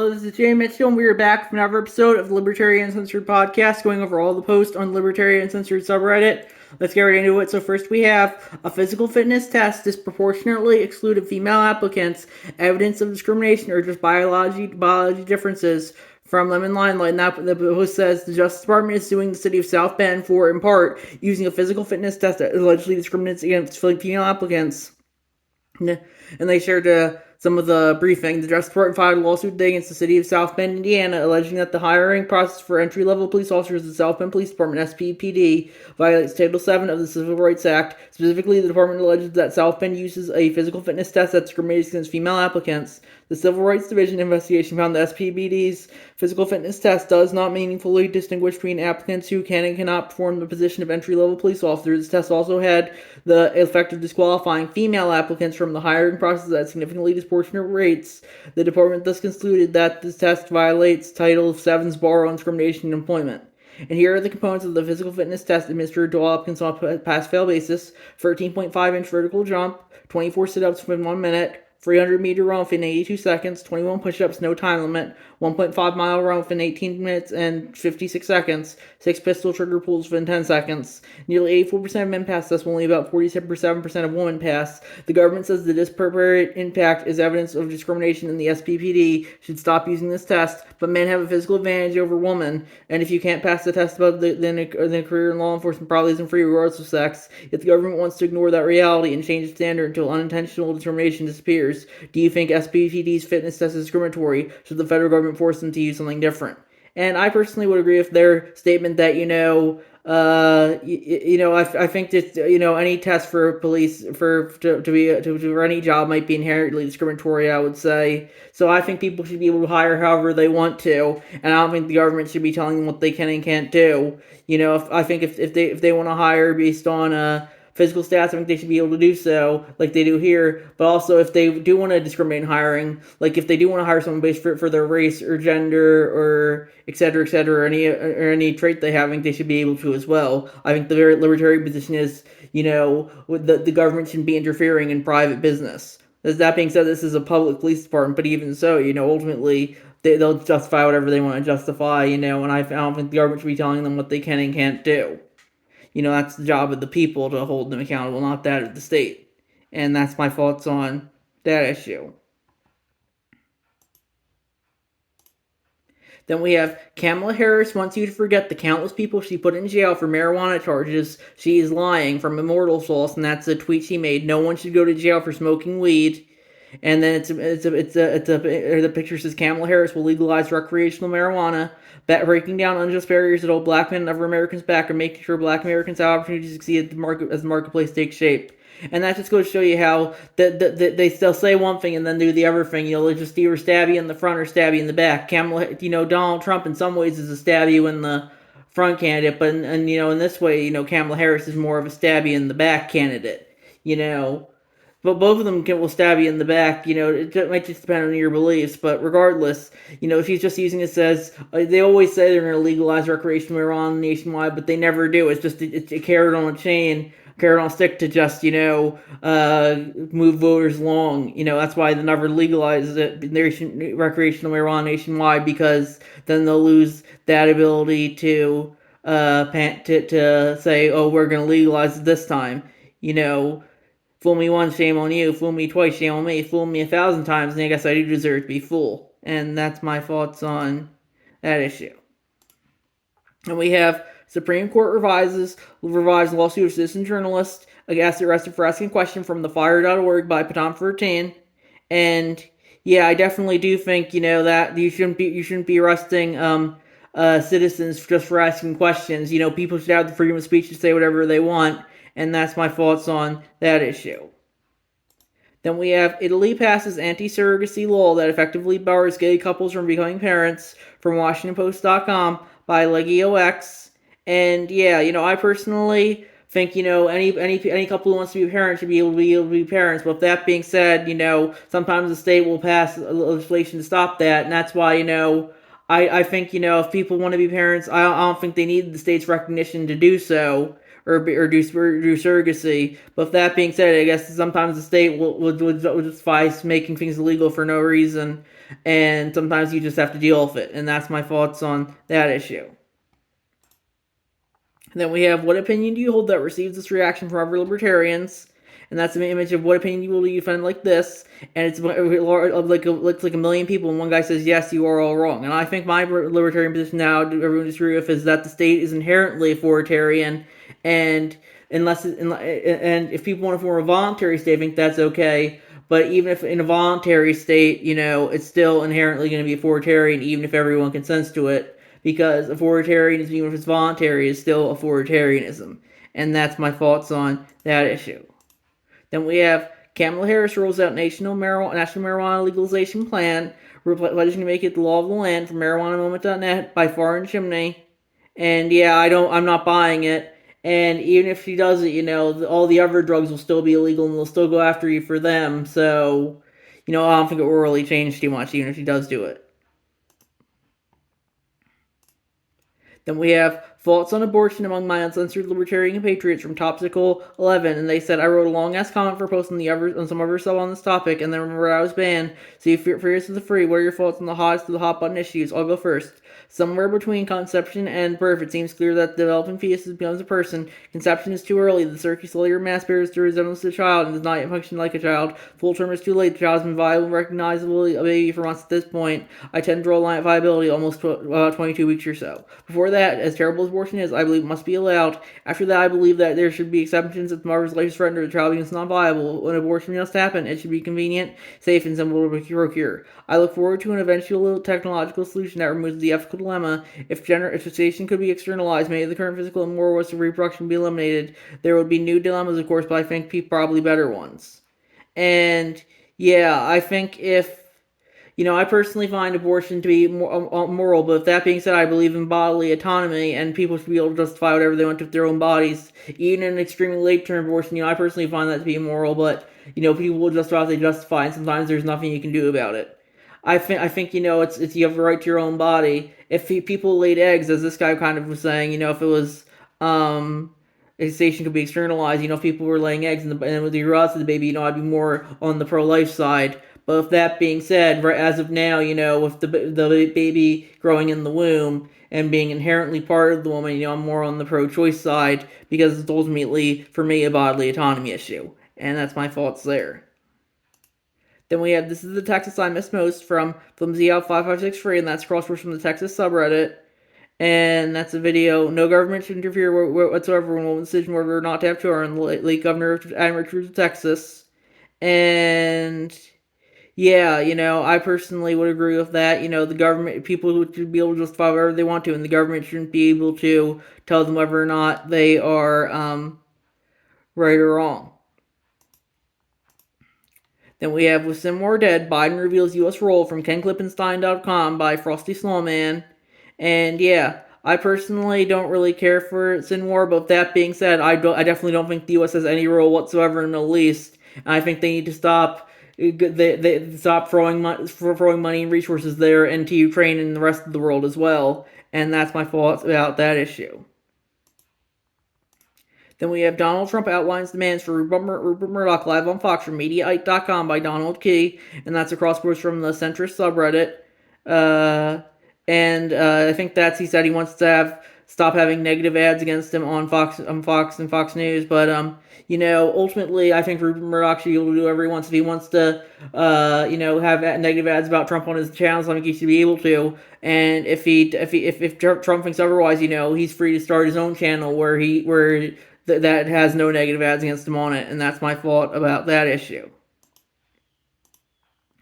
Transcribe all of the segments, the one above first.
Hello, this is Jay Mitchell, and we are back from another episode of the Libertarian Uncensored podcast, going over all the posts on the Libertarian Uncensored subreddit. Let's get right into it. So first we have a physical fitness test disproportionately excluded female applicants, evidence of discrimination or just biology differences from Lemon Limelight. And that the post says the Justice Department is suing the city of South Bend for, in part, using a physical fitness test that allegedly discriminates against female applicants. And they shared some of the briefing. The Justice Department filed a lawsuit against the city of South Bend, Indiana, alleging that the hiring process for entry-level police officers of the South Bend Police Department, SPPD, violates Title VII of the Civil Rights Act. Specifically, the department alleges that South Bend uses a physical fitness test that discriminates against female applicants. The Civil Rights Division investigation found the SPPD's physical fitness test does not meaningfully distinguish between applicants who can and cannot perform the position of entry-level police officers. The test also had the effect of disqualifying female applicants from the hiring process at significantly disproportionate rates. The department thus concluded that this test violates Title VII's bar on discrimination in employment. And here are the components of the physical fitness test administered to all applicants on a pass-fail basis: 13.5-inch vertical jump, 24 sit-ups within 1 minute, 300-meter run within 82 seconds, 21 push-ups, no time limit, 1.5-mile run within 18 minutes and 56 seconds, 6 pistol trigger pulls within 10 seconds. Nearly 84% of men pass this, only about 47% of women pass. The government says the disparate impact is evidence of discrimination, and the SPPD should stop using this test, but men have a physical advantage over women, and if you can't pass the test, then a career in law enforcement probably isn't free regardless of sex. If the government wants to ignore that reality and change the standard until unintentional discrimination disappears, do you think SPPD's fitness test is discriminatory? Should the federal government force them to use something different? And I personally would agree with their statement that, I think that, any test for police for any job might be inherently discriminatory, I would say. So I think people should be able to hire however they want to, and I don't think the government should be telling them what they can and can't do. I think if they want to hire based on physical stats, I think they should be able to do so, like they do here. But also, if they do want to discriminate in hiring, like if they do want to hire someone based for their race or gender or et cetera, or any trait they have, I think they should be able to as well. I think the very libertarian position is, the government shouldn't be interfering in private business. As that being said, this is a public police department, but even so, ultimately, they'll justify whatever they want to justify, and I don't think the government should be telling them what they can and can't do. That's the job of the people to hold them accountable, not that of the state. And that's my thoughts on that issue. Then we have Kamala Harris wants you to forget the countless people she put in jail for marijuana charges. She is lying from Immortal Sauce, and that's a tweet she made. No one should go to jail for smoking weed. And then the picture says Kamala Harris will legalize recreational marijuana, breaking down unjust barriers that hold black men and other Americans back, and making sure black Americans have opportunities to succeed as the marketplace takes shape. And that just goes to show you how they still say one thing and then do the other thing. They just either stab you in the front or stab you in the back. Donald Trump in some ways is a stab you in the front candidate, but in this way, Kamala Harris is more of a stab you in the back candidate. But both of them will stab you in the back. It might just depend on your beliefs. But regardless, she's just using it as they always say they're going to legalize recreational marijuana nationwide, but they never do. It's just a carrot on a chain, carrot on a stick to just move voters along. That's why they never legalize recreational marijuana nationwide, because then they'll lose that ability to say, oh, we're going to legalize it this time. Fool me once, shame on you. Fool me twice, shame on me. Fool me 1,000 times, and I guess I do deserve to be fooled. And that's my thoughts on that issue. And we have Supreme Court revised lawsuit of citizen journalist gets arrested for asking a question from thefire.org by Patam 13. And yeah, I definitely do think that you shouldn't be arresting citizens just for asking questions. People should have the freedom of speech to say whatever they want. And that's my thoughts on that issue. Then we have Italy passes anti-surrogacy law that effectively bars gay couples from becoming parents, from WashingtonPost.com by Legio X. And yeah, I personally think any couple who wants to be a parent should be able to be parents. But with that being said, sometimes the state will pass legislation to stop that, and that's why I think if people want to be parents, I don't think they need the state's recognition to do so. or do surrogacy. But with that being said, I guess sometimes the state will justify making things illegal for no reason, and sometimes you just have to deal with it. And that's my thoughts on that issue. And then we have, what opinion do you hold that receives this reaction from other libertarians? And that's an image of what opinion you will defend like this. And it's like a million people, and one guy says, yes, you are all wrong. And I think my libertarian position now, everyone disagree with, is that the state is inherently authoritarian, and and if people want to form a voluntary state, I think that's okay. But even if in a voluntary state, it's still inherently going to be authoritarian, even if everyone consents to it, because authoritarianism, even if it's voluntary, is still authoritarianism. And that's my thoughts on that issue. Then we have Kamala Harris rolls out national marijuana legalization plan, pledging to make it the law of the land from marijuanamoment.net by far and chimney. And yeah, I'm not buying it. And even if she does it, all the other drugs will still be illegal and they'll still go after you for them. So, I don't think it will really change too much, even if she does do it. Then we have thoughts on abortion among my uncensored libertarian patriots from Topsicle 11, and they said I wrote a long ass comment for posting on some other stuff on this topic, and then remember I was banned. So if you're furious with the free, what are your thoughts on the hottest of the hot button issues? I'll go first. Somewhere between conception and birth, it seems clear that developing fetus becomes a person. Conception is too early. The circular mass bears the resemblance to a child and does not yet function like a child. Full term is too late. The child has been viable and recognizable a baby for months at this point. I tend to draw a line at viability almost 22 weeks or so. Before that, as terrible as abortion is, I believe it must be allowed. After that, I believe that there should be exceptions if the mother's life is threatened or the child becomes non-viable. When abortion must happen, it should be convenient, safe, and simple to procure. I look forward to an eventual technological solution that removes the ethical dilemma. If gestation could be externalized, maybe the current physical and moral ways of reproduction be eliminated. There would be new dilemmas, of course, but I think probably better ones. And yeah, I think if I personally find abortion to be moral, but with that being said, I believe in bodily autonomy, and people should be able to justify whatever they want with their own bodies. Even in an extremely late-term abortion, I personally find that to be immoral, but, people will justify what they justify, and sometimes there's nothing you can do about it. I think it's you have a right to your own body. If people laid eggs, as this guy kind of was saying, if it was, gestation could be externalized, if people were laying eggs and with the rods of the baby, I'd be more on the pro-life side. But with that being said, as of now, with the baby growing in the womb and being inherently part of the woman, I'm more on the pro-choice side because it's ultimately, for me, a bodily autonomy issue. And that's my thoughts there. Then we have, this is the Texas I miss most from ZL5563, and that's crosswords from the Texas subreddit. And that's a video. No government should interfere whatsoever in a woman's decision whether or not to have children. Late Governor Adam Richards of Texas. And yeah, I personally would agree with that. The government, people should be able to justify whatever they want to, and the government shouldn't be able to tell them whether or not they are right or wrong. Then we have, with Sim War dead, Biden reveals U.S. role from KenKlippenstein.com by Frosty Snowman. And yeah, I personally don't really care for Sin War, but with that being said, I definitely don't think the U.S. has any role whatsoever in the Middle East. And I think they need to stop stop throwing money and resources there into Ukraine and the rest of the world as well. And that's my thoughts about that issue. Then we have Donald Trump outlines demands for Rupert Murdoch live on Fox from Mediaite.com by Donald Key, and that's a crosswords from the centrist subreddit. I think he said he wants to stop having negative ads against him on Fox and Fox News. But ultimately, I think Rupert Murdoch should be able to do whatever he wants. If he wants to, have negative ads about Trump on his channels, I think he should be able to. And if Trump thinks otherwise, he's free to start his own channel where that has no negative ads against him on it. And that's my thought about that issue.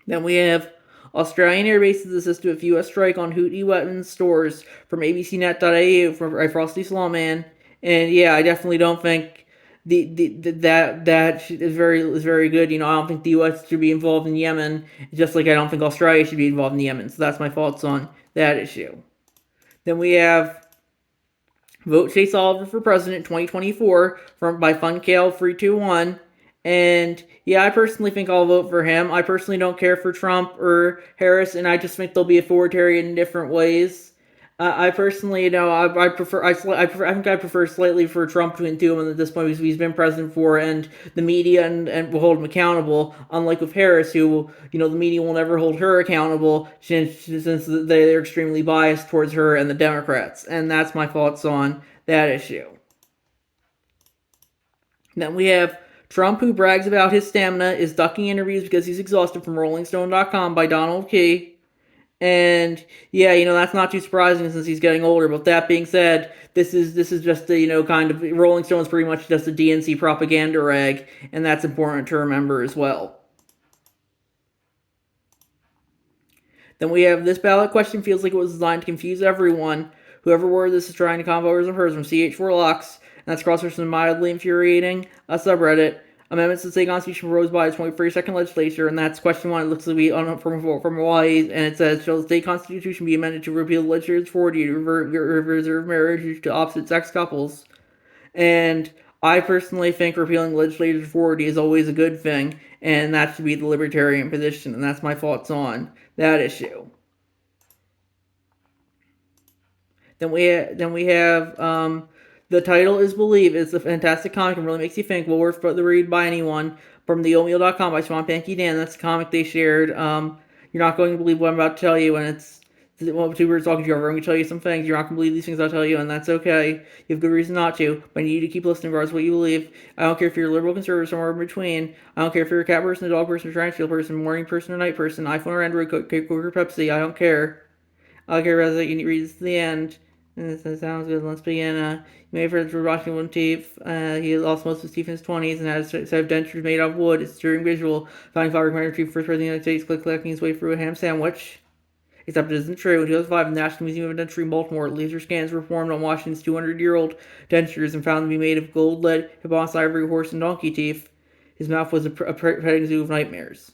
Then we have Australian air bases assist with U.S. strike on Houthi weapons stores from abcnet.au from Frosty Slawman. And yeah, I definitely don't think that is very good. I don't think the U.S. should be involved in Yemen, just like I don't think Australia should be involved in Yemen. So that's my thoughts on that issue. Then we have Vote Chase Oliver for President 2024 by FunKale321. And yeah, I personally think I'll vote for him. I personally don't care for Trump or Harris, and I just think they'll be authoritarian in different ways. I personally, I prefer, I think I prefer slightly for Trump to do him at this point because he's been president for, and the media and will hold him accountable. Unlike with Harris, who, the media will never hold her accountable since they're extremely biased towards her and the Democrats. And that's my thoughts on that issue. Then we have Trump, who brags about his stamina, is ducking interviews because he's exhausted from RollingStone.com by Donald Key. And yeah, that's not too surprising since he's getting older. But that being said, this is just a kind of Rolling Stone is pretty much just a DNC propaganda rag, and that's important to remember as well. Then we have this ballot question feels like it was designed to confuse everyone. Whoever wore this is trying to con voters of hers from CH4 Locks, and that's crossed some mildly infuriating subreddit. Amendments to the state constitution proposed by the 22nd legislature, and that's question one. It looks to be from Hawaii, and it says, shall the state constitution be amended to repeal the legislature's authority to reserve marriage to opposite-sex couples? And I personally think repealing legislative authority is always a good thing, and that should be the libertarian position, and that's my thoughts on that issue. Then we have the title is Believe. It's a fantastic comic and really makes you think. Well worth the read by anyone. From theoatmeal.com by Swamp Yankee Dan. That's the comic they shared. You're not going to believe what I'm about to tell you, and it's two birds talking to you over. I'm going to tell you some things. You're not going to believe these things I'll tell you, and that's okay. You have good reason not to, but I need you to keep listening regardless of what you believe. I don't care if you're a liberal, conservative, somewhere in between. I don't care if you're a cat person, a dog person, a tarantula person, morning person, or night person, iPhone or Android, Coke or Pepsi. I don't care. I don't care about that. You read this to the end. And that sounds good. Let's begin. You may have heard George Washington teeth. He lost most of his teeth in his 20s and had a set of dentures made out of wood. It's a stirring visual. Finding flower recommended to first president of the United States, clicking his way through a ham sandwich. Except it isn't true. In 2005, the National Museum of Dentistry in Baltimore, laser scans were performed on Washington's 200-year-old dentures and found to be made of gold, lead, hippopotamus, ivory, horse, and donkey teeth. His mouth was a petting zoo of nightmares.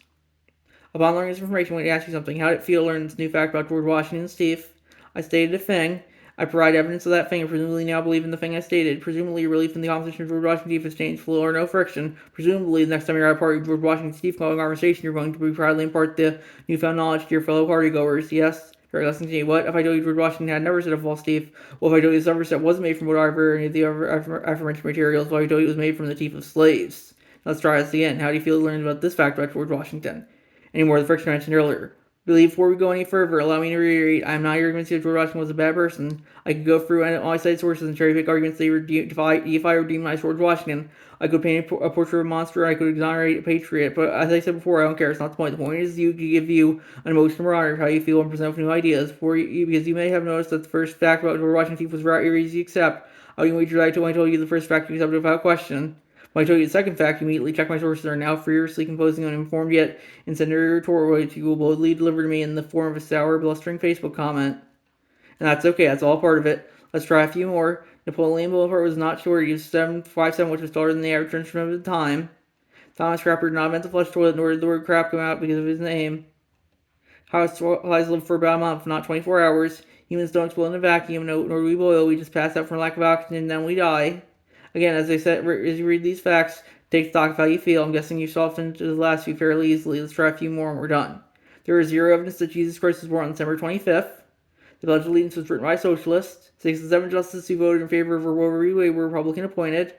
Upon learning this information, I want to ask you something. How did it feel to learn this new fact about George Washington's teeth? I stated a thing. I provide evidence of that thing and presumably now believe in the thing I stated. Presumably your belief in the opposition of George Washington's teeth has changed, flow or no friction. Presumably the next time you're at a party with George Washington's teeth conversation, you're going to be proudly impart the newfound knowledge to your fellow partygoers. Yes? Very listening to you. What if I told you George Washington had never set of false teeth? What if I told you the silver set wasn't made from whatever any of the aforementioned materials? What if I told you it was made from the teeth of slaves? Let's try this again. How do you feel learning about this fact about George Washington? Any more of the friction I mentioned earlier? Before we go any further, allow me to reiterate, I am not here convinced that George Washington was a bad person. I could go through all cited sources and cherry pick arguments that deify or demonize George Washington. I could paint a portrait of a monster, I could exonerate a patriot, but as I said before, I don't care, it's not the point. The point is to give you an emotional barometer of how you feel and present with new ideas. Because you may have noticed that the first fact about George Washington was very easy to accept. I would wait till I told you the first fact you accepted without question. When I told you the second fact, you immediately checked my sources and are now furiously composing an informed yet incendiary retort which you will boldly deliver to me in the form of a sour, blustering Facebook comment. And that's okay, that's all part of it. Let's try a few more. Napoleon Bonaparte was not short, he was 7'7", which was taller than the average Frenchman at the time. Thomas Crapper did not invent the flush toilet, nor did the word crap come out because of his name. Hospitalized live for about a month, not 24 hours. Humans don't explode in a vacuum, nor do we boil, we just pass out from lack of oxygen and then we die. Again, as I said, as you read these facts, take stock of how you feel. I'm guessing you softened to the last few fairly easily. Let's try a few more and we're done. There is zero evidence that Jesus Christ was born on December 25th. The Pledge of Allegiance was written by socialists. 6 of the 7 justices who voted in favor of Roe v. Wade were Republican appointed.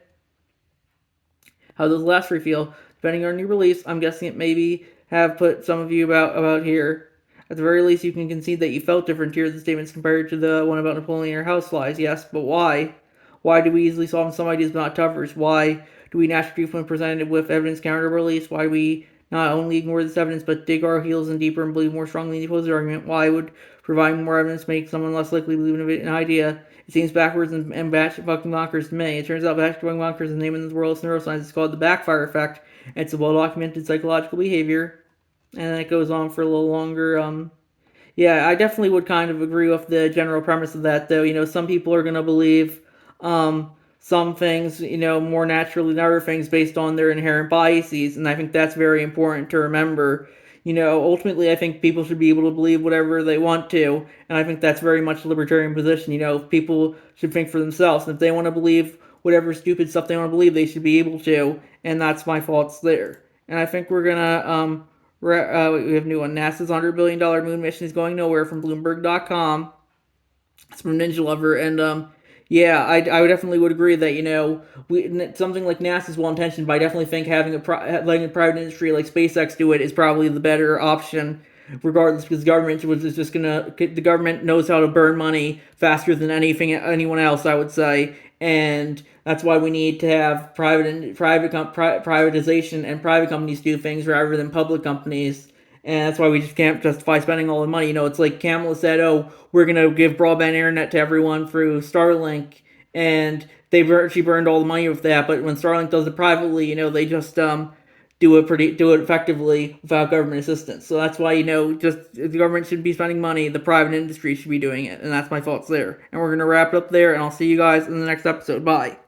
How does the last three feel? Depending on your beliefs, I'm guessing it maybe have put some of you about here. At the very least, you can concede that you felt different here. The statements compared to the one about Napoleon or houseflies. Yes, but why? Why do we easily solve some ideas but not to others? Why do we naturally, when presented with evidence counter our beliefs? Why do we not only ignore this evidence but dig our heels in deeper and believe more strongly in the opposing argument? Why would providing more evidence make someone less likely to believe in an idea? It seems backwards and batshit fucking bonkers to me. It turns out batshit fucking bonkers is the name in the world of neuroscience. It's called the backfire effect. It's a well-documented psychological behavior. And it goes on for a little longer. Yeah, I definitely would kind of agree with the general premise of that, though. Some people are going to believe some things, more naturally than other things based on their inherent biases, and I think that's very important to remember. Ultimately, I think people should be able to believe whatever they want to, and I think that's very much a libertarian position. People should think for themselves, and if they want to believe whatever stupid stuff they want to believe, they should be able to, and that's my thoughts there. And I think we're gonna, we have a new one. NASA's $100 billion moon mission is going nowhere from Bloomberg.com. from Ninja Lover, and yeah, I definitely would agree that something like NASA's well intentioned, but I definitely think letting a private industry like SpaceX do it is probably the better option, regardless, because the government knows how to burn money faster than anyone else, I would say, and that's why we need to have privatization and private companies do things rather than public companies. And that's why we just can't justify spending all the money. It's like Kamala said, "Oh, we're gonna give broadband internet to everyone through Starlink," and she burned all the money with that. But when Starlink does it privately, they just do it effectively without government assistance. So that's why just the government shouldn't be spending money; the private industry should be doing it. And that's my thoughts there. And we're gonna wrap it up there. And I'll see you guys in the next episode. Bye.